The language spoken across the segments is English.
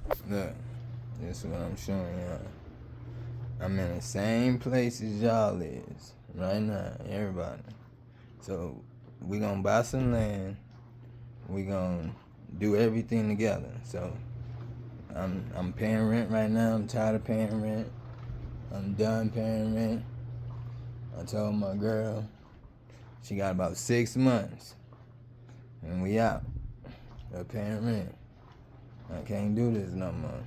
Look, this is what I'm showing y'all. I'm in the same place as y'all is right now, everybody. So we gonna buy some land. We gonna do everything together. So I'm paying rent right now. I'm tired of paying rent. I'm done paying rent. I told my girl she got about 6 months, and we out of paying rent. I can't do this no more.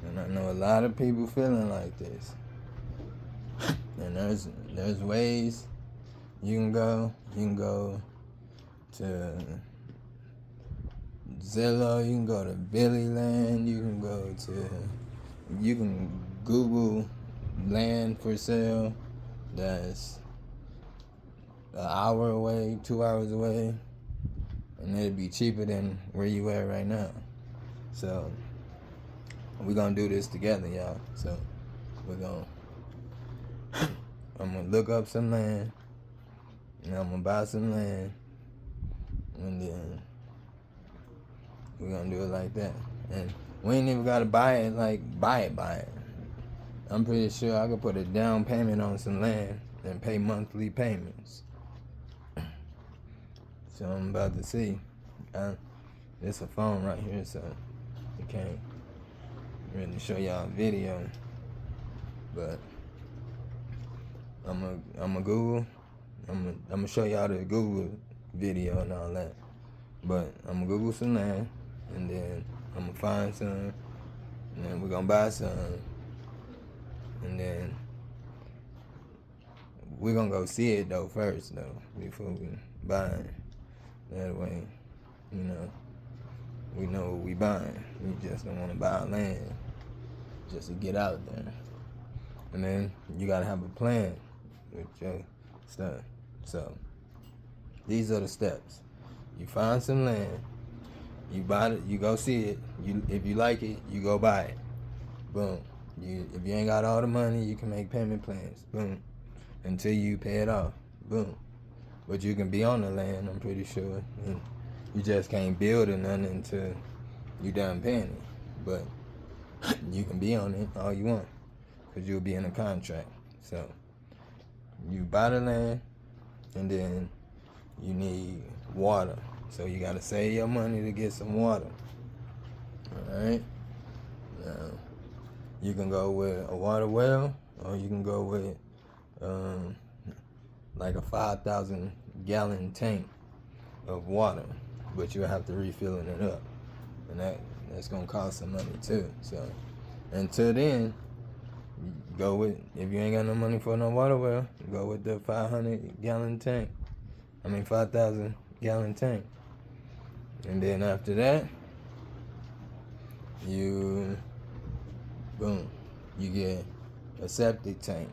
And I know a lot of people feeling like this. And there's ways you can go. You can go to Zillow. You can go to Billy Land. You can Google land for sale that's an hour away, 2 hours away, and it'd be cheaper than where you at right now. So we're gonna do this together, y'all. So I'm gonna look up some land, and I'm gonna buy some land, and then we're gonna do it like that. And we ain't even gotta buy it like buy it. I'm pretty sure I could put a down payment on some land and pay monthly payments. So I'm about to see. It's a phone right here, so I can't really show y'all a video. But I'm a Google. I'm gonna show y'all the Google video and all that. But I'm gonna Google some land, and then I'm gonna find some, and then we're gonna buy some, and then we're gonna go see it though first though before we buy it. That way, we know what we buying. We just don't want to buy land just to get out there. And then you gotta have a plan with your stuff. So these are the steps. You find some land, you buy it, you go see it. If you like it, you go buy it. Boom. If you ain't got all the money, you can make payment plans. Boom. Until you pay it off. Boom. But you can be on the land, I'm pretty sure. And you just can't build or nothing until you done paying it. But you can be on it all you want, because you'll be in a contract. So you buy the land, and then you need water. So you gotta save your money to get some water. Alright? Now, you can go with a water well, or you can go with like a 5,000 gallon tank of water, but you'll have to refilling it up, and that's gonna cost some money too. So until then, go with, if you ain't got no money for no water well, go with the 500 gallon tank. 5,000 gallon tank. And then after that, you get a septic tank.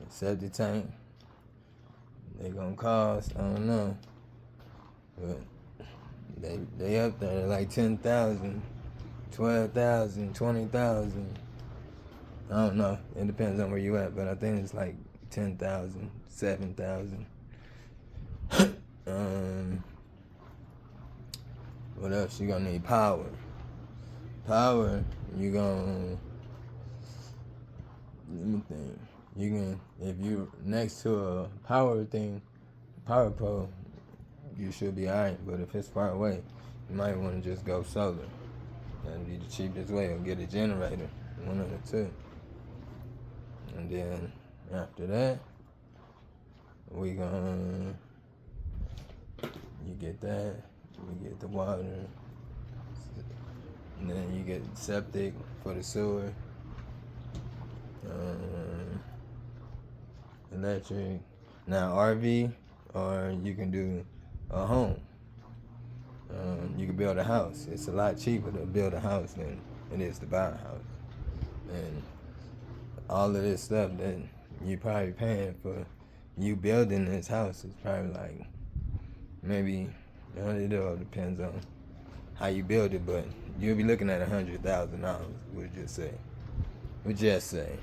A septic tank, they gonna cost, I don't know, but they up there like 10,000, 12,000, 20,000. I don't know. It depends on where you at, but I think it's like 10,000, 7,000. What else? You gonna need power. Power, you gonna, let me think. You can, if you next to a power pole, you should be alright. But if it's far away, you might want to just go solar. That'd be the cheapest way, or get a generator, one of the two. And then after that, you get that, you get the water, and then you get septic for the sewer, electric. Now RV, or you can do a home. You can build a house. It's a lot cheaper to build a house than it is to buy a house. And all of this stuff that you're probably paying for you building this house is probably like maybe, it all depends on how you build it, but you'll be looking at $100,000. We'll just say,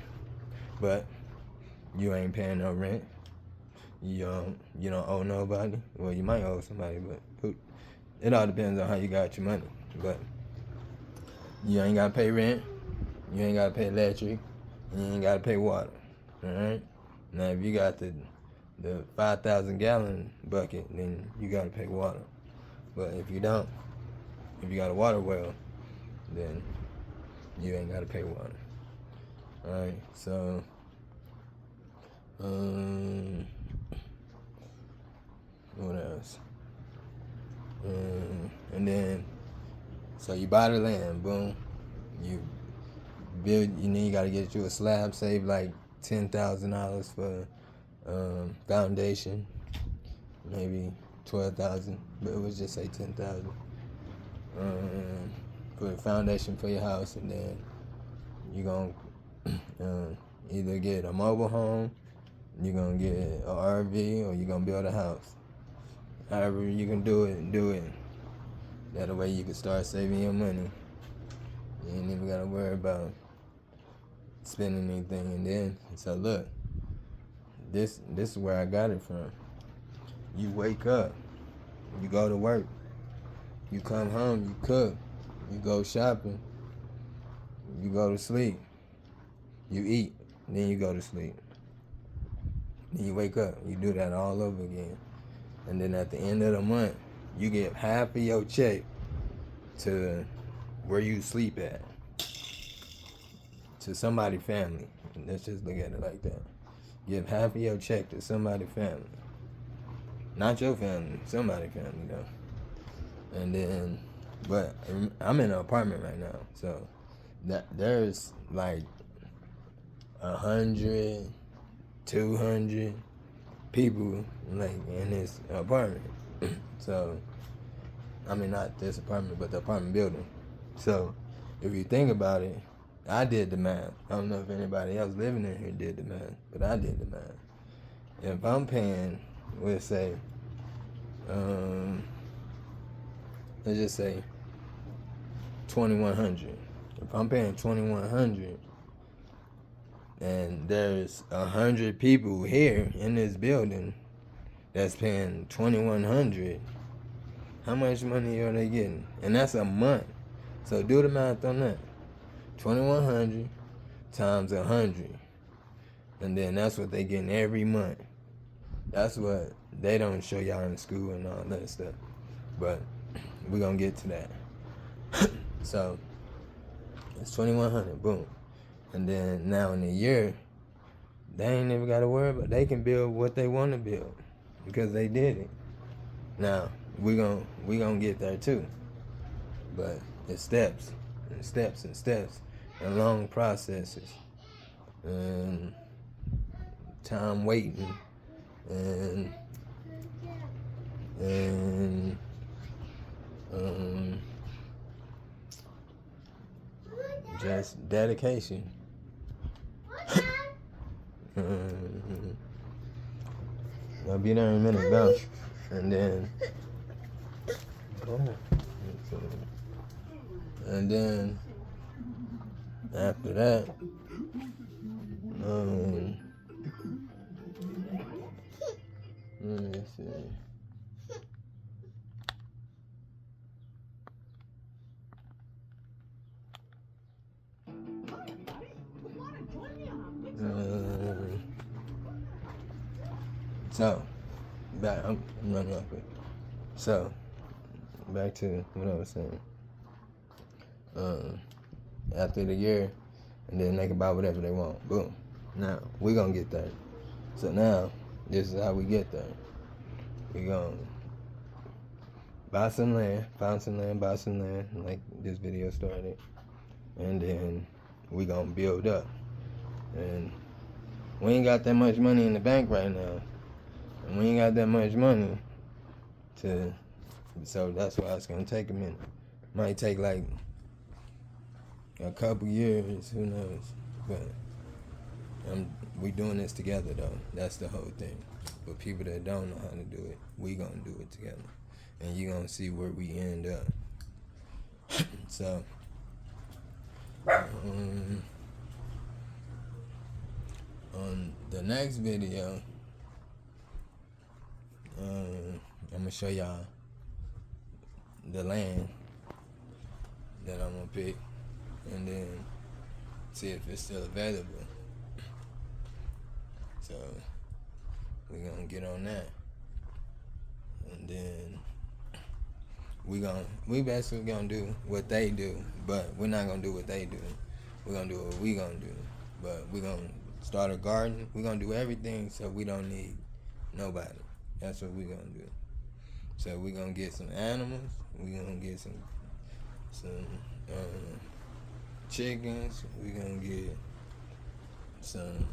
but you ain't paying no rent. You don't owe nobody. Well, you might owe somebody, but it all depends on how you got your money. But You ain't gotta pay rent. You ain't gotta pay electric. You ain't gotta pay water. Alright? Now if you got the 5,000 gallon bucket, then you gotta pay water. But if you don't, if you got a water well, then you ain't gotta pay water. Alright, so what else? And then so you buy the land, boom. You build, you gotta get you a slab, save like $10,000 for foundation, maybe 12,000, but it was just say 10,000 for the foundation for your house, and then you gonna either get a mobile home, you're gonna get an RV, or you're gonna build a house. However you can do it. That way you can start saving your money. You ain't even gotta worry about spending anything. And then, so look, this is where I got it from. You wake up, you go to work, you come home, you cook, you go shopping, you go to sleep, you eat, then you go to sleep. Then you wake up, you do that all over again. And then at the end of the month, you give half of your check to where you sleep at, to somebody's family. Let's just look at it like that. Give half of your check to somebody's family. Not your family, somebody's family though. And then, but I'm in an apartment right now, so there's like 100, 200 people like in this apartment. So, I mean, not this apartment, but the apartment building. So, if you think about it, I did the math. I don't know if anybody else living in here did the math, but I did the math. If I'm paying, let's say, let's just say $2,100. If I'm paying $2,100, and there's 100 people here in this building that's paying $2,100, how much money are they getting? And that's a month. So do the math on that. 2,100 times 100, and then that's what they getting every month. That's what they don't show y'all in school and all that stuff. But we're gonna get to that. So it's 2,100, boom. And then now in a year, they ain't never got to worry about. They can build what they want to build because they did it. Now we gonna get there too, but it's steps and steps and steps and long processes and time waiting and just dedication. I'll be there in a minute, go. And then, after that, let me see. So, I'm running off it. So, back to what I was saying. After the year, and then they can buy whatever they want. Boom. Now, we're going to get there. So now, this is how we get there. We're going to buy some land, find some land, buy some land, like this video started. And then we're going to build up. And we ain't got that much money in the bank right now. And we ain't got that much money so that's why it's going to take a minute. Might take like a couple years, who knows. But we doing this together though. That's the whole thing. But people that don't know how to do it, we going to do it together. And you're going to see where we end up. So, on the next video, I'm going to show y'all the land that I'm going to pick. and then see if it's still available. So we're gonna get on that, and then we basically gonna do what they do, but we're not gonna do what they do. We're gonna do what we gonna do, but we're gonna start a garden. We're gonna do everything so we don't need nobody. That's what we're gonna do. So we're gonna get some animals. We're gonna get some chickens. We're gonna get some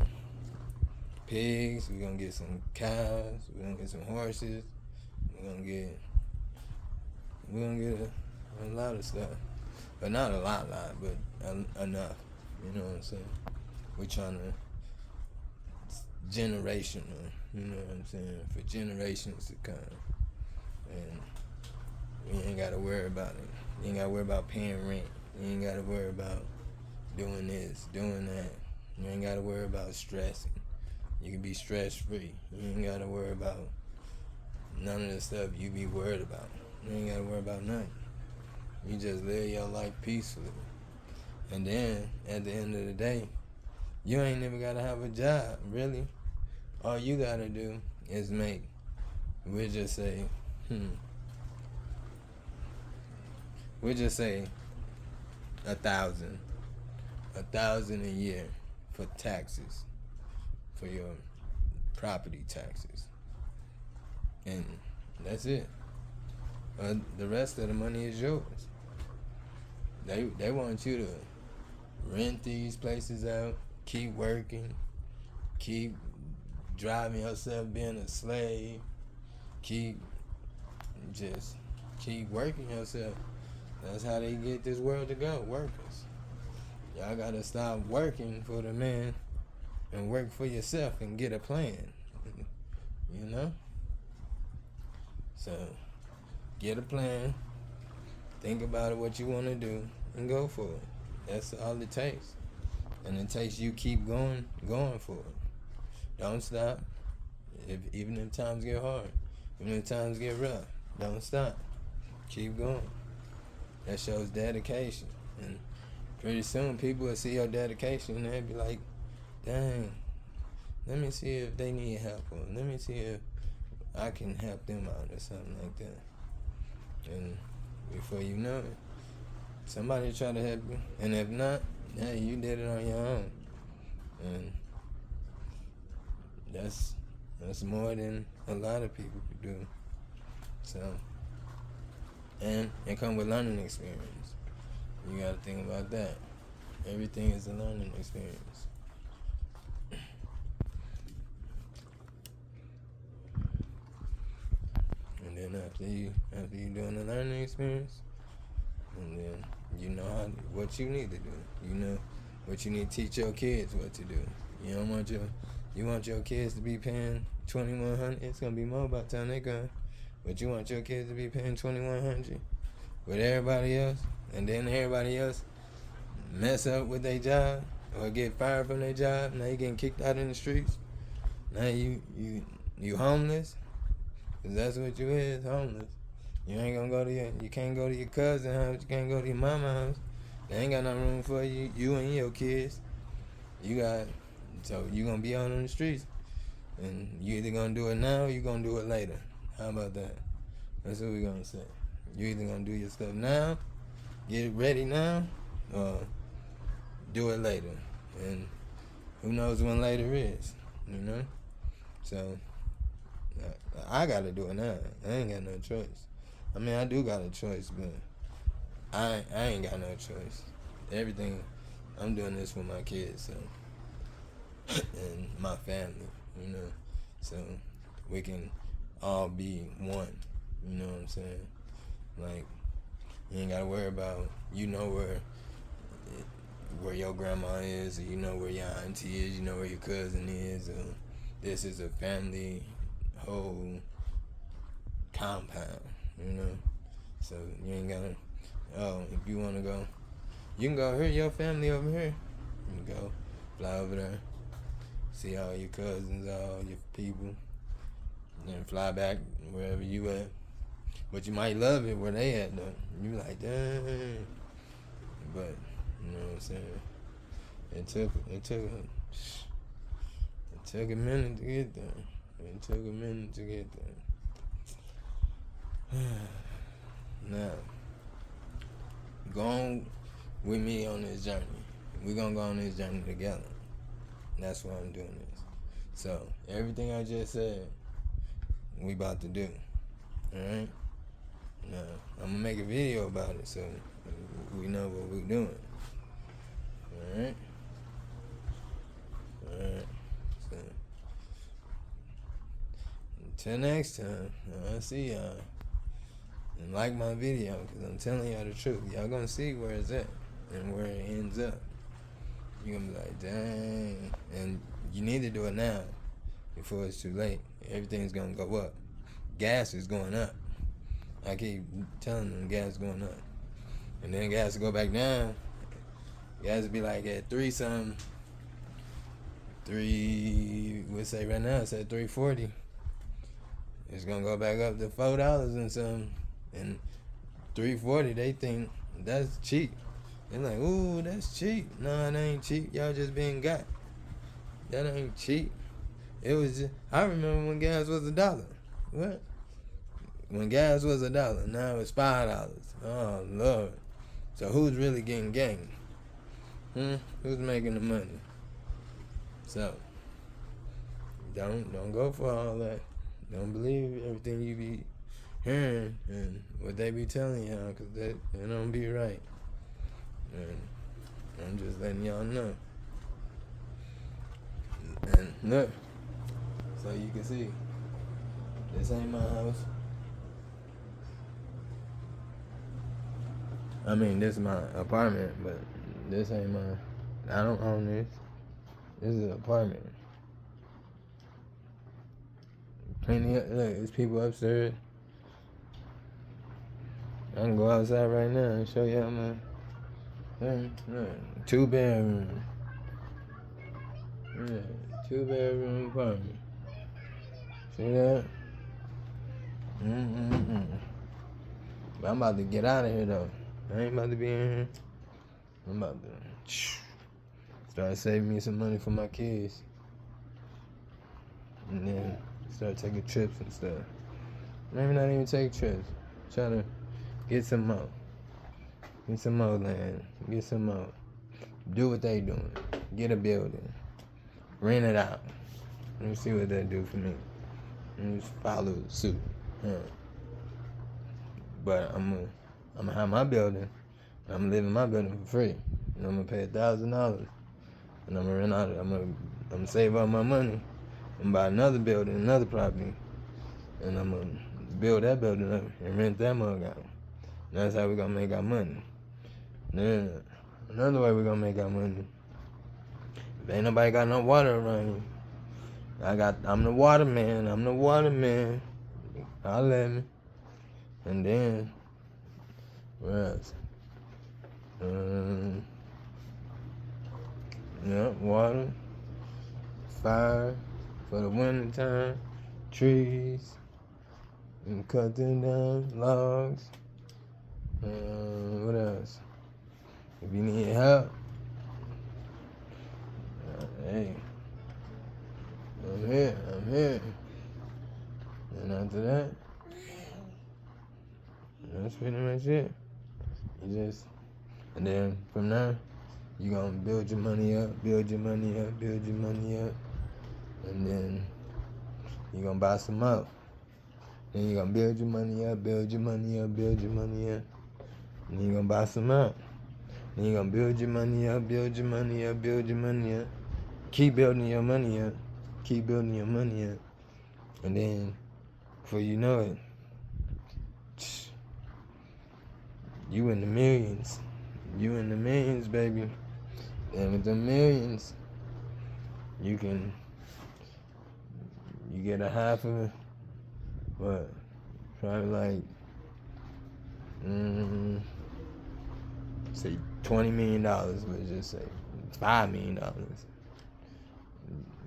pigs. We're gonna get some cows. We're gonna get some horses. We're gonna get a lot of stuff, but not a lot, but enough. You know what I'm saying? We're trying to generational. You know what I'm saying? For generations to come, and you ain't gotta worry about it. You ain't gotta worry about paying rent. You ain't gotta worry about doing this, doing that. You ain't gotta worry about stressing. You can be stress free. You ain't gotta worry about none of the stuff you be worried about. You ain't gotta worry about nothing. You just live your life peacefully. And then at the end of the day, you ain't never gotta have a job, really. All you gotta do is make, we'll just say 1,000 a year for taxes, for your property taxes, and that's it. The rest of the money is yours. They want you to rent these places out, keep working, keep driving yourself, being a slave, keep working yourself. That's how they get this world to go, workers. Y'all gotta stop working for the man and work for yourself and get a plan. You know? So, get a plan, think about it, what you want to do, and go for it. That's all it takes. And it takes you keep going for it. Don't stop. Even if times get hard, even if times get rough, don't stop. Keep going. That shows dedication. And pretty soon people will see your dedication and they'll be like, dang, let me see if they need help, or let me see if I can help them out or something like that. And before you know it, somebody try to help you. And if not, hey, you did it on your own. And that's more than a lot of people could do. So, and it comes with learning experience. You gotta think about that. Everything is a learning experience. And then after you doing the learning experience, and then you know what you need to do. You know what you need to teach your kids what to do. You don't want your kids to be paying $2,100. It's gonna be more by the time they come. But you want your kids to be paying $2,100 with everybody else, and then everybody else mess up with their job or get fired from their job. Now you getting kicked out in the streets. Now you homeless, 'cause that's what you is, homeless. You ain't gonna you can't go to your cousin's house, you can't go to your mama's house. They ain't got no room for you and your kids. So you gonna be out on the streets, and you either gonna do it now or you gonna do it later. How about that? That's what we gonna say. You either gonna do your stuff now, get it ready now, or do it later. And who knows when later is, you know? So I gotta do it now. I ain't got no choice. I mean, I do got a choice, but I ain't got no choice. Everything, I'm doing this for my kids, so, and my family, you know, so we can all be one, you know what I'm saying? Like, you ain't gotta worry about, you know where your grandma is, or you know where your auntie is, you know where your cousin is, or this is a family whole compound, you know? So you ain't gotta, if you wanna go, you can go here, your family over here. You can go fly over there, see all your cousins, all your people, then fly back wherever you at. But you might love it where they at though. You like, dang. But You know what I'm saying? It took a minute to get there. It took a minute to get there. Now, go on with me on this journey. We're gonna go on this journey together. That's why I'm doing this. So, everything I just said, we about to do. Alright? Now, I'm gonna make a video about it so we know what we're doing. Alright? Alright. So, until next time, I'll see y'all. And like my video, because I'm telling y'all the truth. Y'all gonna see where it's at and where it ends up. You're gonna be like, dang. And you need to do it now before it's too late. Everything's gonna go up. Gas is going up. I keep telling them gas is going up. And then gas will go back down. Gas will be like at 3 something. We'll say right now it's at $3.40. It's gonna go back up to $4 and something. And $3.40, they think that's cheap. They're like, ooh, that's cheap. No, it ain't cheap. Y'all just being got. That ain't cheap. It was just, I remember when gas was $1. What? When gas was $1, now it's $5. Oh Lord. So who's really getting gained? Who's making the money? So don't go for all that. Don't believe everything you be hearing and what they be telling y'all, because they don't be right. And I'm just letting y'all know. And look, so you can see, this ain't my house. I mean, this is my apartment, but this ain't my, I don't own this. This is an apartment. Plenty of, look, there's people upstairs. I can go outside right now and show y'all my thing. Look, 2-bedroom. Yeah, 2-bedroom apartment. See that? But I'm about to get out of here though. I ain't about to be in here. I'm about to start saving me some money for my kids. And then start taking trips and stuff. Maybe not even take trips. Try to get some more. Get some more land. Get some more. Do what they doing. Get a building. Rent it out. Let me see what that do for me. Let me follow suit. But I'm gonna have my building. I'm gonna live in my building for free. And I'm gonna pay $1,000. And I'm gonna rent out. I'm gonna save all my money and buy another building, another property. And I'm gonna build that building up and rent that mug out. And that's how we're gonna make our money. Then another way we're gonna make our money. If ain't nobody got no water around here, I'm the water man. I'll let me. And then what else? Water, fire for the winter time, trees, and cut them down, logs. What else? If you need help, hey, I'm here. And after that, that's pretty much it. And then from there, you're gonna build your money up. And then you're gonna buy some up. Then you're gonna build your money up. And then you're gonna buy some up. Then you're gonna build your money up. Keep building your money up. And then, before you know it, you in the millions. Baby. And with the millions, you get a half of it. What? Probably like, say $20 million, let's just say $5 million.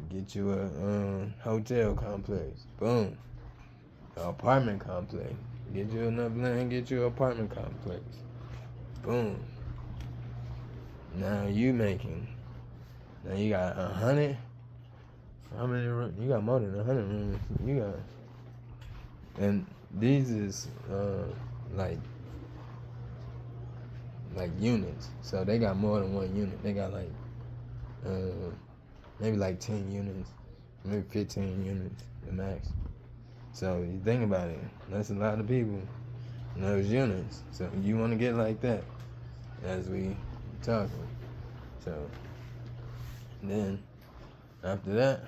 Get you a hotel complex. Boom. An apartment complex. Get you enough land, get you an apartment complex. Boom. Now you making. Now you got 100. How many rooms? You got more than 100 rooms. You got, and these is like units. So they got more than one unit. They got like maybe like 10 units, maybe 15 units the max. So you think about it, that's a lot of people in those units. So you want to get like that as we talking. So then after that,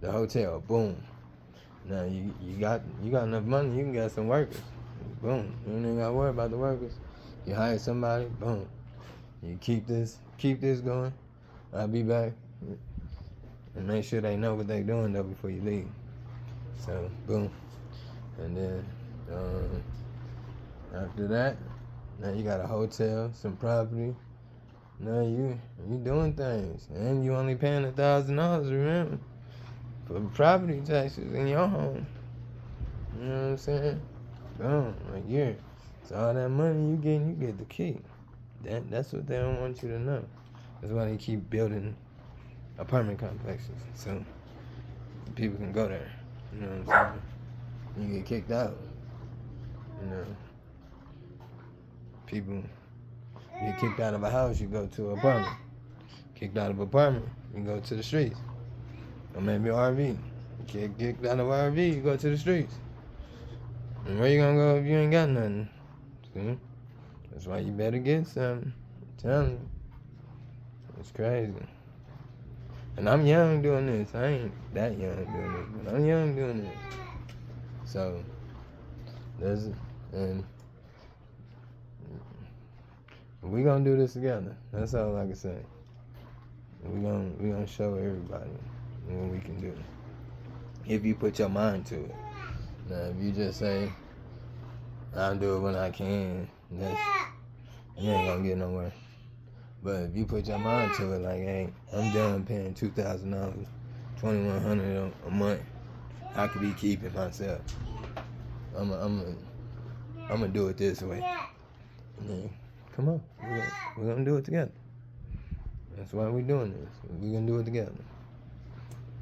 the hotel, boom. Now you got enough money, you can get some workers. Boom. You ain't gotta worry about the workers. You hire somebody, boom. You keep this going. I'll be back. And make sure they know what they doing though before you leave. So boom. And then after that, now you got a hotel, some property. Now you doing things. And you only paying $1,000, remember? For property taxes in your home. You know what I'm saying? Boom, a year. So all that money you get the key. That's what they don't want you to know. That's why they keep building apartment complexes, so people can go there. You know what I'm saying? You get kicked out. You know, people get kicked out of a house, you go to an apartment. Kicked out of an apartment, you go to the streets. Or maybe RV. Get kicked out of RV, you go to the streets. And where you gonna go if you ain't got nothing? See? That's why you better get something. I'm telling you. It's crazy. And I'm young doing this. I ain't that young doing this, but I'm young doing this. So, and we gonna do this together. That's all I can say. We gonna show everybody what we can do. If you put your mind to it. Now, if you just say, I'll do it when I can, you ain't gonna get nowhere. But if you put your mind to it, like, hey, I'm done paying $2,000, $2,100 a month. I could be keeping myself. I'm gonna do it this way. And then, come on, we're gonna do it together. That's why we're doing this. We're gonna do it together.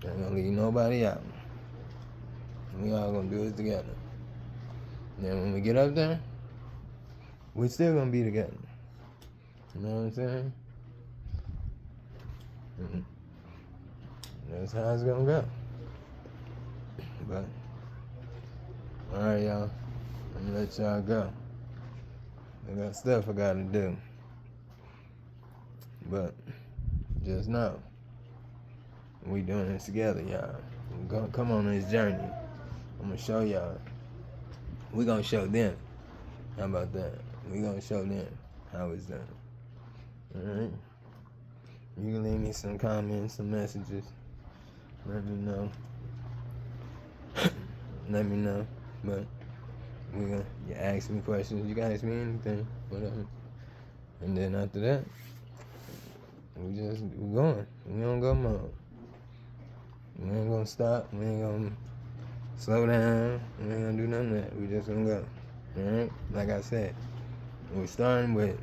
Ain't gonna leave nobody out. We all gonna do it together. Then when we get up there, we're still gonna be together. You know what I'm saying? Mm-hmm. That's how it's gonna go. But, alright, y'all. I'm gonna let y'all go. I got stuff I gotta do. But, just know, we doing this together, y'all. We're gonna come on this journey. I'm gonna show y'all. We're gonna show them. How about that? We're gonna show them how it's done. Alright? You can leave me some comments, some messages. Let me know. Let me know. But you ask me questions. You can ask me anything. Whatever. And then after that, we're going. We don't go mode. We ain't gonna stop. We ain't gonna slow down. We ain't gonna do none of that. We just gonna go. Alright? Like I said, we're starting with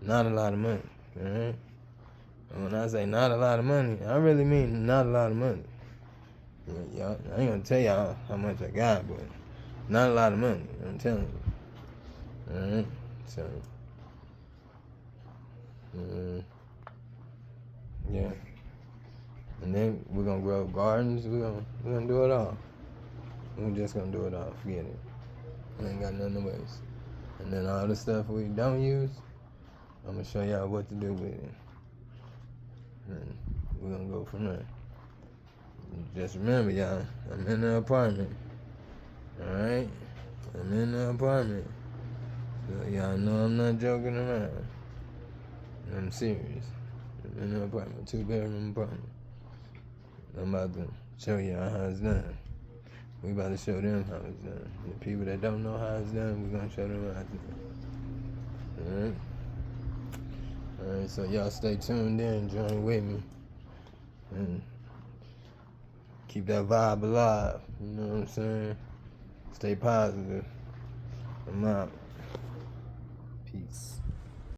not a lot of money. Alright? And when I say not a lot of money, I really mean not a lot of money. Y'all, I ain't gonna tell y'all how much I got, but not a lot of money. I'm telling you. Alright? So, yeah. And then we're gonna grow gardens. We're gonna do it all. We're just gonna do it all. Forget it. We ain't got nothing to waste. And then all the stuff we don't use, I'm gonna show y'all what to do with it. And we're gonna go from there. Just remember, y'all, I'm in the apartment. Alright? I'm in the apartment. So y'all know I'm not joking around. I'm serious. I'm in the apartment, 2-bedroom apartment. I'm about to show y'all how it's done. We about to show them how it's done. The people that don't know how it's done, we're gonna show them how it's done. Alright? Alright, so y'all stay tuned in, join with me. And keep that vibe alive. You know what I'm saying? Stay positive. I'm out.